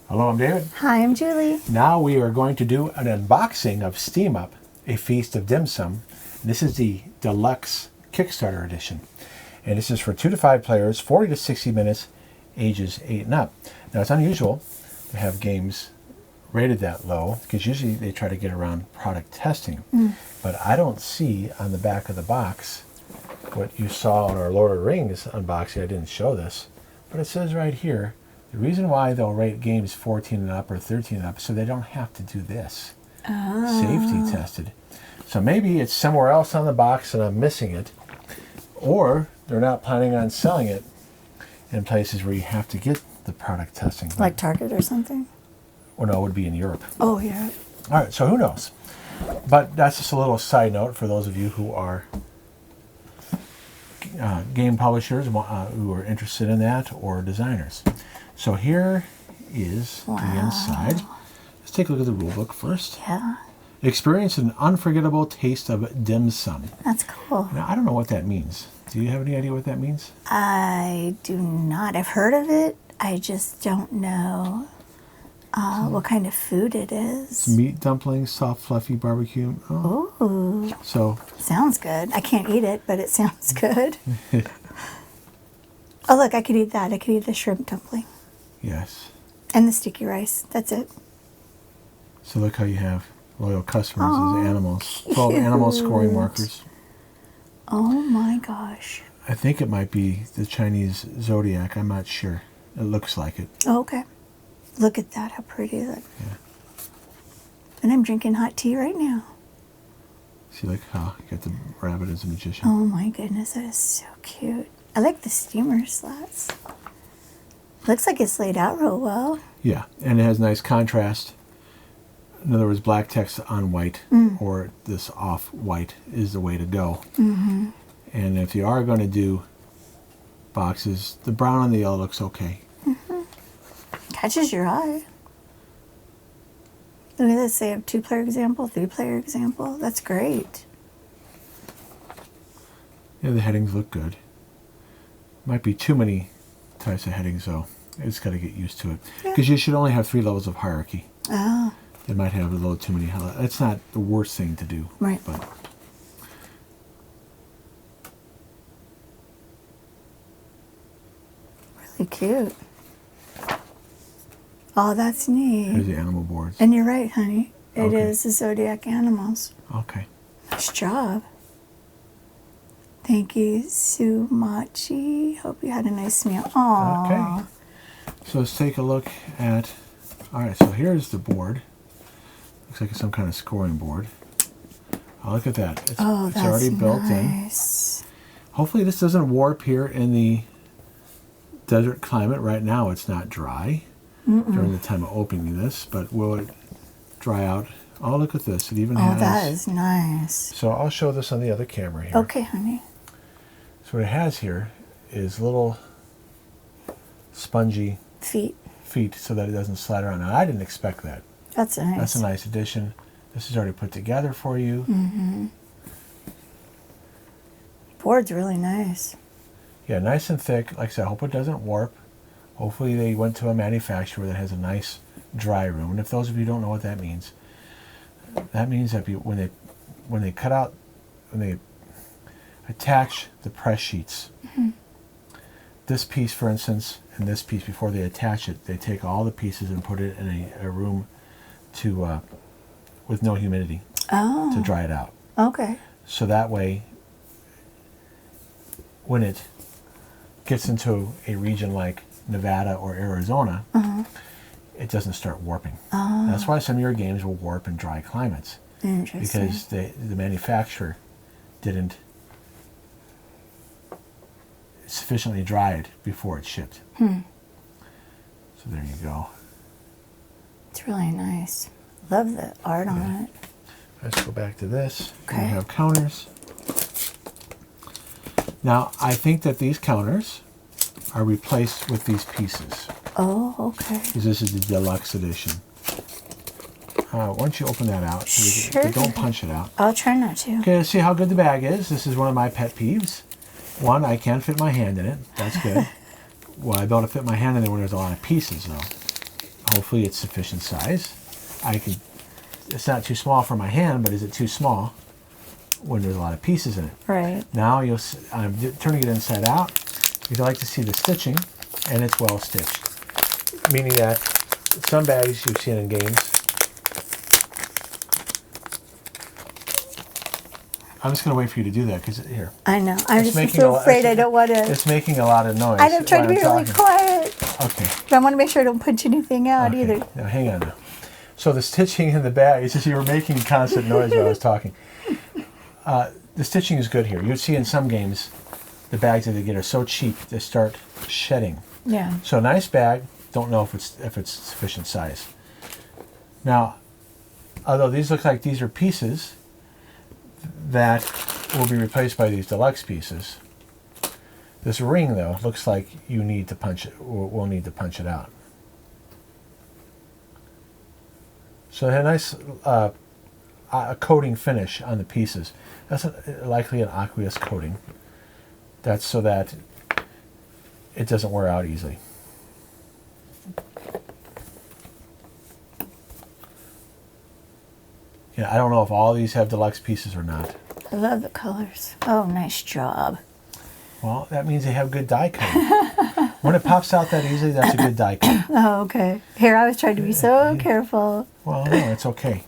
Hello, I'm David. Hi, I'm Julie. Now we are going to do an unboxing of Steam Up, A Feast of Dim Sum. This is the deluxe Kickstarter edition. And this is for 2 to 5 players, 40 to 60 minutes, ages 8 and up. Now it's unusual to have games rated that low because usually they try to get around product testing. But I don't see on the back of the box what you saw in our Lord of the Rings unboxing. I didn't show this, but it says right here, the reason why they'll rate games 14 and up or 13 and up is so they don't have to do this. Safety tested. So maybe it's somewhere else on the box and I'm missing it, or they're not planning on selling it in places where you have to get the product testing. Like Target or something? Well, no, it would be in Europe. Oh, yeah. All right, so who knows? But that's just a little side note for those of you who are game publishers who are interested in that, or designers. So here is the inside. Let's take a look at the rule book first. Yeah. Experience an unforgettable taste of dim sum. That's cool. Now, I don't know what that means. Do you have any idea what that means? I do not. I've heard of it. I just don't know what kind of food it is. It's meat dumplings, soft, fluffy barbecue. Oh. Ooh. So. Sounds good. I can't eat it, but it sounds good. Oh, look, I could eat that. I could eat the shrimp dumpling. Yes. And the sticky rice. That's it. So look how you have loyal customers as animals. Cute. 12 animal scoring markers. Oh my gosh. I think it might be the Chinese zodiac. I'm not sure. It looks like it. Oh, okay. Look at that. How pretty. Look. Yeah. And I'm drinking hot tea right now. See, like how you got the rabbit as a magician. Oh my goodness, that is so cute. I like the steamer slats. Looks like it's laid out real well. Yeah, and it has nice contrast. In other words, black text on white, or this off-white is the way to go. And if you are going to do boxes, the brown and the yellow looks okay. Catches your eye. Look at this. They have 2-player example, 3-player example. That's great. Yeah, the headings look good. Might be too many types of headings, though. It's got to get used to it. Because you should only have 3 levels of hierarchy. Oh. It might have a little too many. It's not the worst thing to do. Right. But Really cute. Oh, that's neat. there's the animal boards. And you're right, honey. It Okay. is the zodiac animals. Okay. Nice job. Thank you, Sumachi. Hope you had a nice meal. Aww. Okay. So let's take a look at... All right, so here's the board. Looks like it's some kind of scoring board. Oh, look at that. It's already built nice. in. Hopefully this doesn't warp here in the desert climate. Right now it's not dry during the time of opening this, but will it dry out? Oh, look at this. It even has... Oh, that is nice. So I'll show this on the other camera here. Okay, honey. So what it has here is little spongy feet so that it doesn't slide around. Now, I didn't expect that. That's nice. That's a nice addition. This is already put together for you. Board's really nice. Yeah, nice and thick. Like I said, I hope it doesn't warp. Hopefully they went to a manufacturer that has a nice dry room. And if those of you don't know what that means that when they cut out, when they attach the press sheets, this piece, for instance, and this piece, before they attach it, they take all the pieces and put it in a room to with no humidity to dry it out. Okay. So that way, when it gets into a region like Nevada or Arizona, it doesn't start warping. That's why some of your games will warp in dry climates. Interesting. Because the manufacturer didn't sufficiently dry it before it's shipped. So there you go. It's really nice. Love the art on it. Let's go back to this. Okay. We have counters. Now, I think that these counters are replaced with these pieces. Oh, okay. Because this is the deluxe edition. Why don't you open that out? Sure. Don't punch it out. I'll try not to. Okay, let's see how good the bag is. This is one of my pet peeves. One, I can't fit my hand in it. That's good. Well, I don't fit my hand in there when there's a lot of pieces, though. Hopefully it's sufficient size. It's not too small for my hand, but is it too small when there's a lot of pieces in it? Right. Now I'm turning it inside out. You'd like to see the stitching, and it's well stitched. Meaning that some bags you've seen in games, I'm just going to wait for you to do that because here. I know. I'm It's just so afraid I don't want to. It's making a lot of noise. I'm trying to be really quiet. Okay. But I want to make sure I don't punch anything out Okay. either. Now, hang on now. So the stitching in the bag, it's just you were making constant noise while I was talking. The stitching is good here. You'd see in some games, the bags that they get are so cheap, they start shedding. Yeah. So a nice bag, don't know if it's sufficient size. Now, although these look like these are pieces that will be replaced by these deluxe pieces, this ring though looks like you need to punch it, or we'll need to punch it out. So it had a nice coating finish on the pieces. That's likely an aqueous coating. That's so that it doesn't wear out easily. Yeah, I don't know if all these have deluxe pieces or not. I love the colors. Oh, nice job. Well, that means they have good die cutting. When it pops out that easily, that's a good die cut. Oh, okay. Here, I was trying to be so careful. Well, no, it's okay.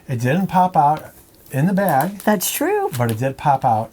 It didn't pop out in the bag, That's true. but it did pop out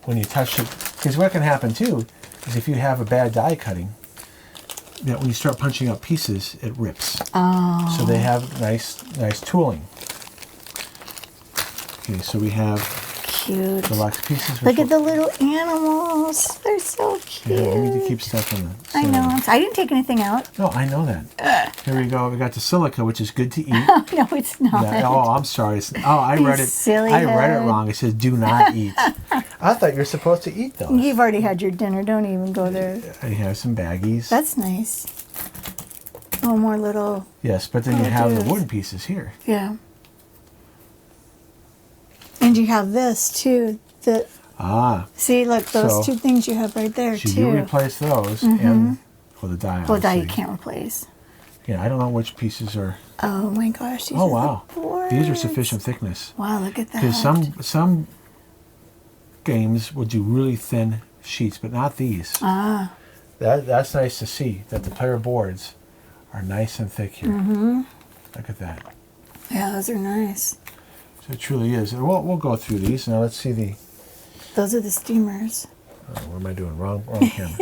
when you touched it. Because what can happen too is if you have a bad die cutting, that when you start punching out pieces, it rips. Oh. So they have nice tooling. Okay, so we have Cute. deluxe pieces. Look at the little animals. They're so cute. Yeah, we need to keep stuff in the I center. know. I didn't take anything out. No, I know that. Here we go. We got the silica, which is good to eat. No, it's not. Oh, I'm sorry. I read it. silly I read it head. wrong. It says do not eat. I thought you're supposed to eat those. You've already had your dinner. Don't even go there. I have some baggies. That's nice. Oh, more little. Yes, but then you have the dudes. wooden pieces here. Yeah. And you have this too. See, look, those So- two things you have right there So too. you replace those and the die. Well, that you obviously. can't replace. Yeah, I don't know which pieces are. Oh my gosh, these Oh are wow, the boards. these are sufficient thickness. Wow, look at that. Because some games will do really thin sheets, but not these. Ah, That's nice to see that the player boards are nice and thick here. Look at that. yeah, those are nice. So it truly is. And we'll go through these. Now let's see the. Those are the steamers. What am I doing? Wrong camera.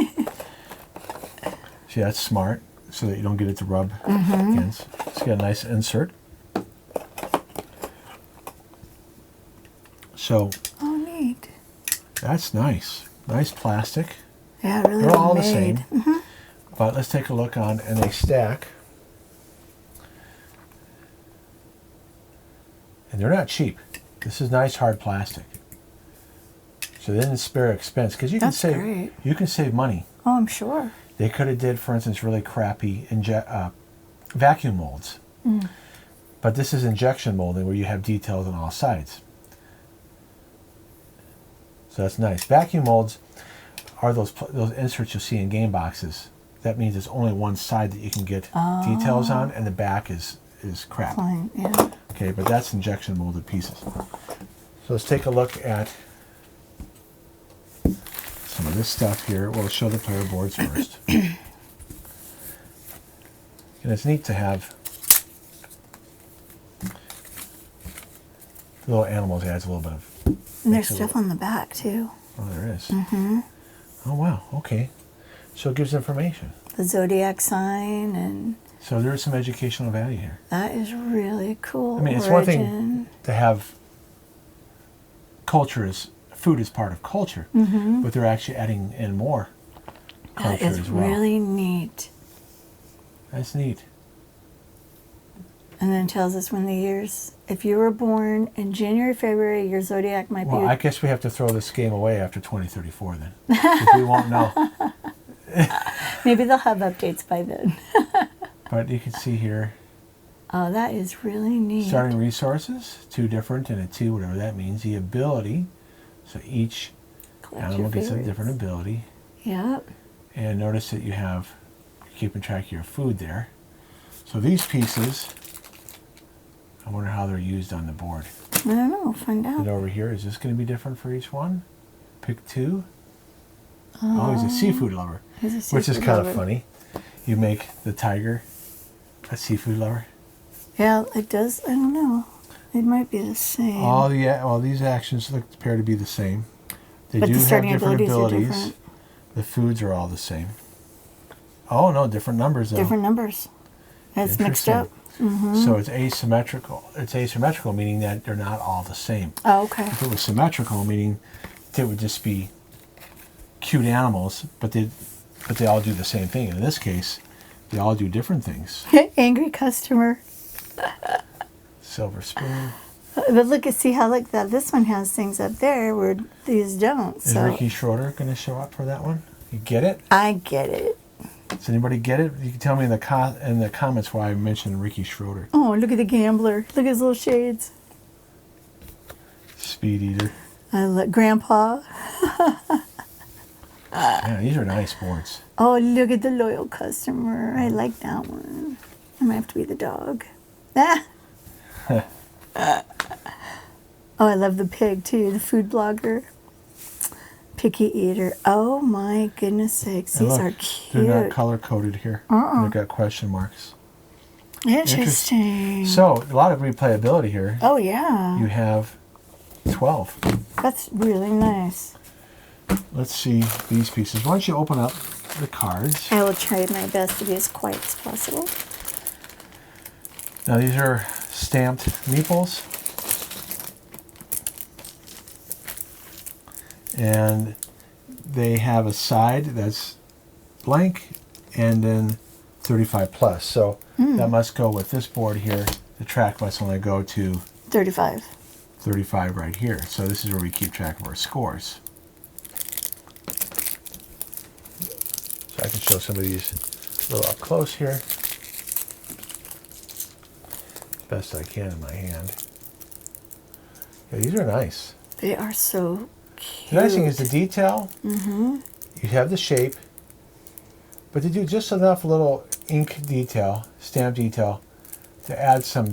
See, that's smart, so that you don't get it to rub against. It's got a nice insert. So Oh, neat. that's nice. Nice plastic. Yeah, really They're well all the made. same. But let's take a look on, and they stack. And they're not cheap. This is nice hard plastic. So they didn't spare expense because That's great. you can save money. Oh, I'm sure. They could have did, for instance, really crappy vacuum molds. But this is injection molding where you have details on all sides. So that's nice. Vacuum molds are those inserts you'll see in game boxes. That means it's only one side that you can get details on, and the back is crap. Fine, yeah. Okay, but that's injection molded pieces. So let's take a look at some of this stuff here. We'll show the player boards first. And it's neat to have the little animals. Adds a little bit of. And there's stuff on the back too. Oh, there is. Oh wow. Okay. So it gives information. The zodiac sign, and So there's some educational value here. that is really cool. I mean, it's one thing Origin. to have food is part of culture, but they're actually adding in more That culture is as well. really neat. That's neat. And then tells us when the years, if you were born in January, February, your zodiac might Well, be. I guess we have to throw this game away after 2034 then, because we won't know. Maybe they'll have updates by then. But you can see here, Oh, that is really neat. starting resources, 2 different and a 2, whatever that means. The ability, so each Collect animal your gets a favorites. different ability. Yep. And notice that you have keeping track of your food there. So these pieces, I wonder how they're used on the board. I don't know. We'll find out. And over here, is this going to be different for each one? Pick two. Oh, he's a seafood lover, He's a which is seafood kind lover. of funny. You make the tiger a seafood lover. Yeah, it does. I don't know. It might be the same. All these actions appear to be the same. They But do the have starting different abilities are abilities. different. The foods are all the same. Oh no, different numbers though. Different numbers. It's mixed Interesting. up. So it's asymmetrical. It's asymmetrical, meaning that they're not all the same. Oh, okay. If it was symmetrical, meaning they would just be cute animals, but they all do the same thing. And in this case, they all do different things. Angry customer. Silver spoon. But look at see how like that. This one has things up there where these don't. Is So Ricky Schroeder going to show up for that one? You get it? I get it. Does anybody get it? You can tell me in the comments why I mentioned Ricky Schroeder. Oh, look at the gambler. Look at his little shades. Speed Eater. I like Grandpa. Yeah, these are nice boards. Oh, look at the loyal customer. I like that one. I might have to be the dog. Ah. Oh, I love the pig too, the food blogger. Picky eater. Oh my goodness sakes. And These look, are cute. they're not color coded here. They've got question marks. Interesting. So, a lot of replayability here. Oh yeah. You have 12. That's really nice. Let's see these pieces. Why don't you open up the cards? I will try my best to be as quiet as possible. Now these are stamped meeples. And they have a side that's blank and then 35 plus. So that must go with this board here. The track must only go to 35. 35 right here. So this is where we keep track of our scores. So I can show some of these a little up close here. Best I can in my hand. Yeah, these are nice. They are so cute. The nice thing is the detail. Mm-hmm. You have the shape, but they do just enough little ink detail, stamp detail, to add some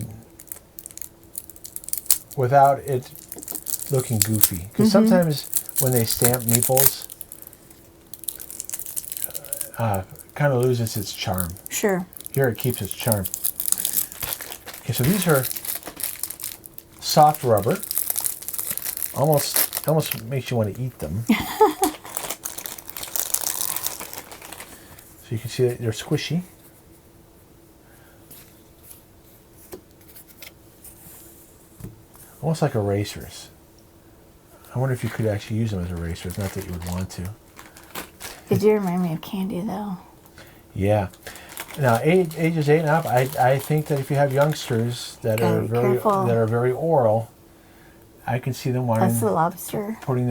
without it looking goofy. Because sometimes when they stamp meeples, kind of loses its charm. Sure. Here it keeps its charm. Okay, so these are soft rubber. Almost makes you want to eat them. So you can see that they're squishy. Almost like erasers. I wonder if you could actually use them as erasers, not that you would want to. They do remind me of candy though. Yeah. Now, ages 8 and up, I think that if you have youngsters that Gotta are be very careful. very oral, I can see them wanting That's the lobster. putting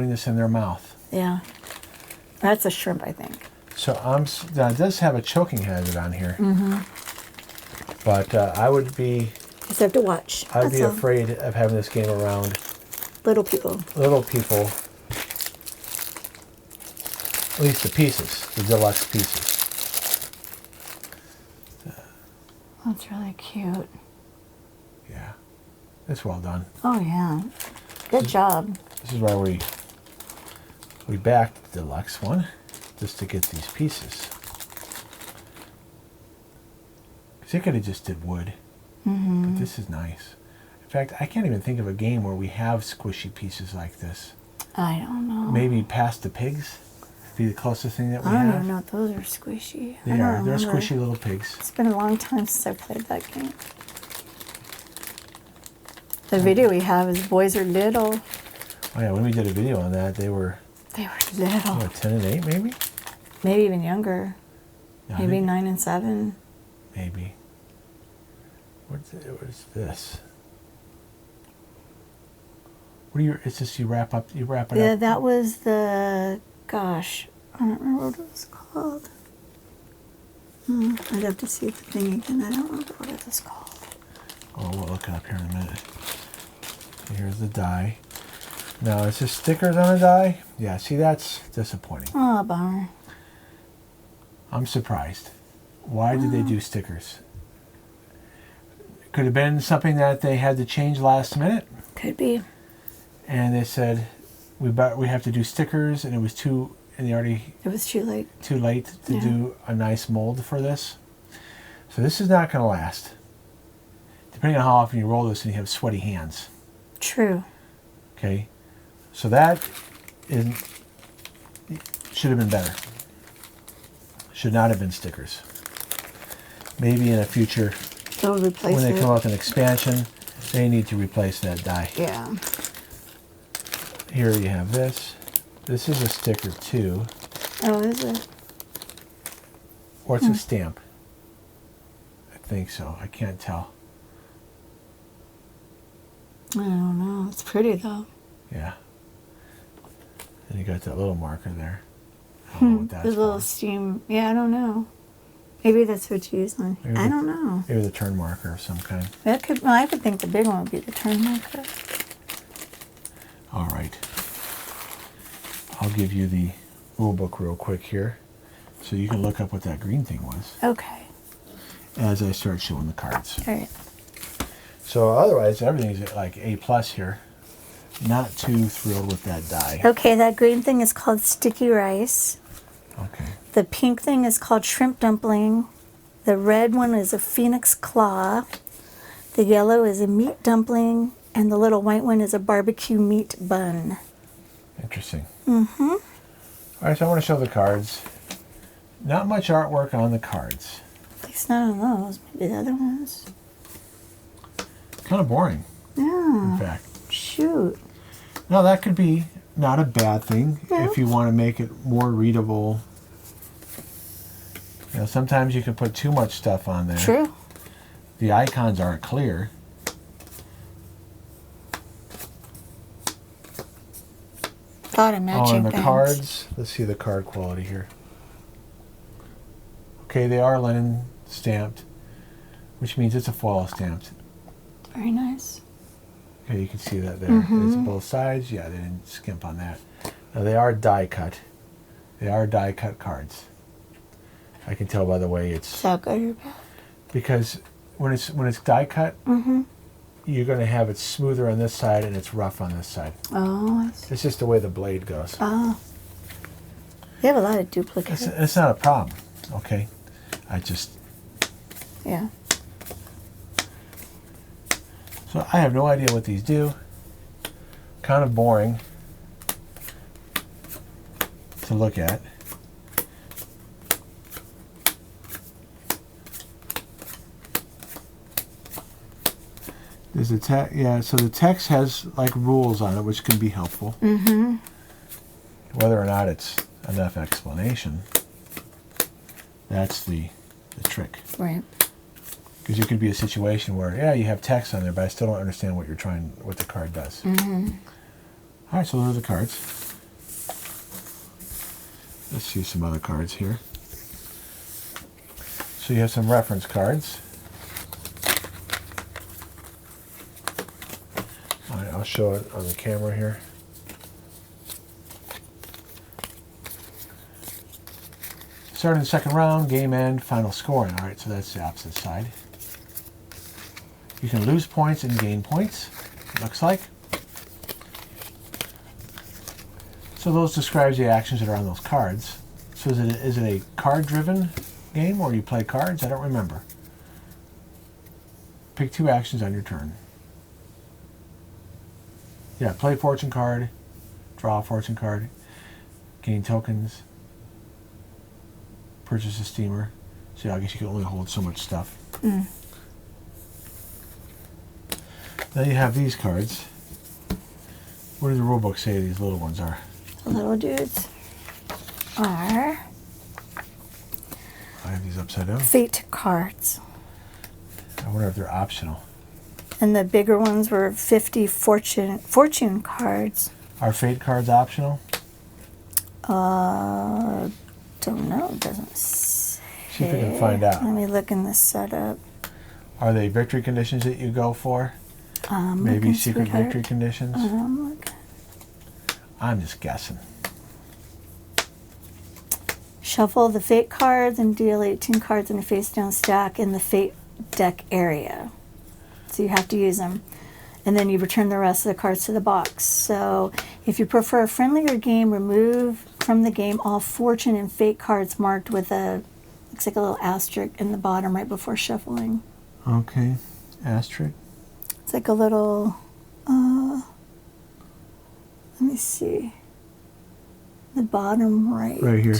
this in their mouth. Yeah. That's a shrimp, I think. So now it does have a choking hazard on here. But I would be Just have to watch. I'd be That's all. afraid of having this game around Little people. little people. At least the pieces, the deluxe pieces. That's really cute. Yeah, it's well done. Oh yeah. Good job. This is why we backed the deluxe one, just to get these pieces. Because they could have just did wood, but this is nice. In fact, I can't even think of a game where we have squishy pieces like this. I don't know. Maybe Past the Pigs be the closest thing that we I don't have. even know if those are squishy. They I don't are. They're remember. squishy little pigs. It's been a long time since I played that game. The video we have is Boys Are Little. Oh yeah, when we did a video on that, they were They were little. 10 and 8 maybe? Maybe even younger. Yeah, I Maybe think- 9 and 7. Maybe. What's this? What do you? It's just you wrap it Yeah, up. that was the, gosh, I don't remember what it was called. I'd have to see the thing again. I don't remember what it was called. Oh, we'll look it up here in a minute. Here's the die. Now, is this stickers on a die? Yeah, see, that's disappointing. Oh, bummer. I'm surprised. Why did they do stickers? Could have been something that they had to change last minute, Could be. and they said we have to do stickers, and it was too late. too late to Yeah. do a nice mold for this. So this is not going to last. Depending on how often you roll this, and you have sweaty hands. True. Okay, so that should have been better. Should not have been stickers. Maybe in a future, They'll replace when they it. come out with an expansion, they need to replace that die. Yeah. Here you have this. This is a sticker too, Oh, is it? or it's a stamp. I think so. I can't tell. I don't know. It's pretty though. Yeah. And you got that little marker there. I don't know what that's The little for. steam. Yeah, I don't know. Maybe that's what you use on. Maybe I don't know. Maybe the turn marker of some kind. That could. Well, I would think the big one would be the turn marker. All right. I'll give you the rule book real quick here, so you can look up what that green thing was Okay. as I start showing the cards. All right. So otherwise, everything's like A+ here. Not too thrilled with that die. Okay, that green thing is called sticky rice. Okay. The pink thing is called shrimp dumpling. The red one is a phoenix claw. The yellow is a meat dumpling. And the little white one is a barbecue meat bun. Interesting. Mm-hmm. All right, so I want to show the cards. Not much artwork on the cards. At least not on those. Maybe the other ones. Kind of boring, Yeah. in fact. Shoot. Now, that could be not a bad thing if you want to make it more readable. You know, sometimes you can put too much stuff on there. True. The icons aren't clear. Thought of matching Oh, and the things. cards. Let's see the card quality here. Okay, they are linen stamped, which means it's a foil stamped. Very nice. Okay, you can see that there. It's both sides. Yeah, they didn't skimp on that. Now, they are die cut. They are die cut cards. I can tell by the way it's, Is that good or bad? because when it's die cut, you're going to have it smoother on this side and it's rough on this side. Oh, I see. It's just the way the blade goes. Oh. They have a lot of duplicates. It's not a problem. Okay, Yeah. So I have no idea what these do. Kind of boring to look at. There's a text, yeah, so the text has like rules on it, which can be helpful. Whether or not it's enough explanation, that's the trick. Right. Because it could be a situation where, yeah, you have text on there, but I still don't understand what what the card does. All right, so those are the cards. Let's see some other cards here. So you have some reference cards. All right, I'll show it on the camera here. Starting the second round, game end, final scoring. All right, so that's the opposite side. You can lose points and gain points, it looks like. So those describes the actions that are on those cards. So is it a card-driven game where you play cards? I don't remember. Pick 2 actions on your turn. Yeah, play fortune card, draw a fortune card, gain tokens, purchase a steamer. So I guess you can only hold so much stuff. Then you have these cards. What does the rule book say these little ones are? The little dudes are I have these upside down. fate cards. I wonder if they're optional. And the bigger ones were 50 fortune cards. Are fate cards optional? Don't know. It doesn't say. See if we can find out. Let me look in the setup. Are they victory conditions that you go for? Maybe Looking, secret sweetheart. victory conditions? I'm looking. I'm just guessing. Shuffle the fate cards and deal 18 cards in a face down stack in the fate deck area. So you have to use them. And then you return the rest of the cards to the box. So if you prefer a friendlier game, remove from the game all fortune and fate cards marked with looks like a little asterisk in the bottom right before shuffling. Okay. Asterisk. It's like a little, let me see. The bottom right. Right here.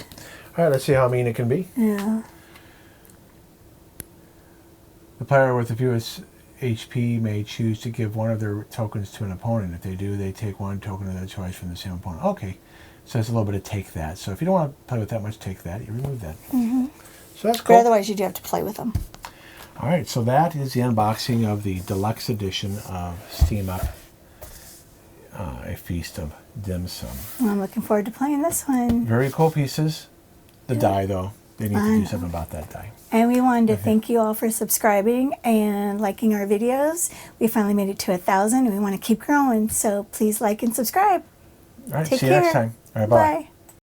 All right, let's see how mean it can be. Yeah. The player with the fewest HP may choose to give one of their tokens to an opponent. If they do, they take one token of their choice from the same opponent. Okay, so it's a little bit of take that. So if you don't want to play with that much take that, you remove that. Mm-hmm. So that's But cool. otherwise, you do have to play with them. All right, so that is the unboxing of the deluxe edition of Steam Up, A Feast of Dim Sum. I'm looking forward to playing this one. Very cool pieces. The die, though, they need to do something about that die. And we wanted to thank you all for subscribing and liking our videos. We finally made it to 1,000 and we want to keep growing. So please like and subscribe. All right, Take see you care. next time. All right, bye. Bye.